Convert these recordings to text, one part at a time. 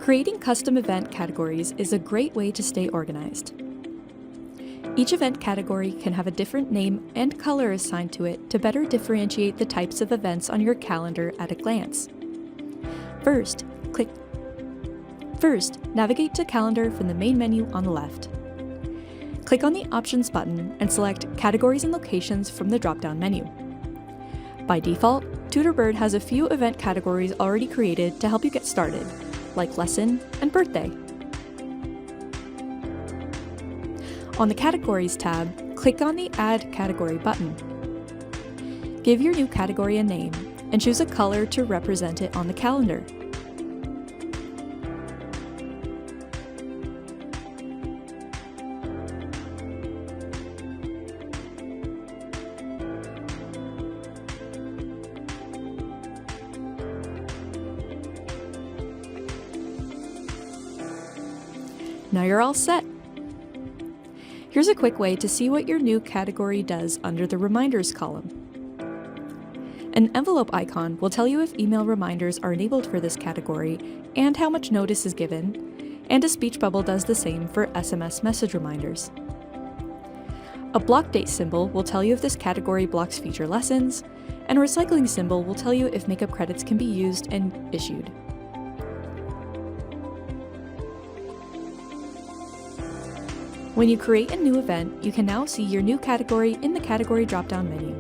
Creating custom event categories is a great way to stay organized. Each event category can have a different name and color assigned to it to better differentiate the types of events on your calendar at a glance. First, navigate to Calendar from the main menu on the left. Click on the Options button and select Categories and Locations from the drop-down menu. By default, TutorBird has a few event categories already created to help you get started, like Lesson and Birthday. On the Categories tab, click on the Add Category button. Give your new category a name and choose a color to represent it on the calendar. Now you're all set. Here's a quick way to see what your new category does under the Reminders column. An envelope icon will tell you if email reminders are enabled for this category and how much notice is given, and a speech bubble does the same for SMS message reminders. A block date symbol will tell you if this category blocks future lessons, and a recycling symbol will tell you if makeup credits can be used and issued. When you create a new event, you can now see your new category in the Category drop-down menu.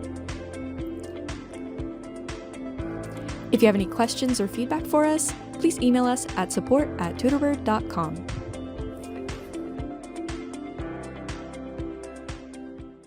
If you have any questions or feedback for us, please email us at support@tutorbird.com.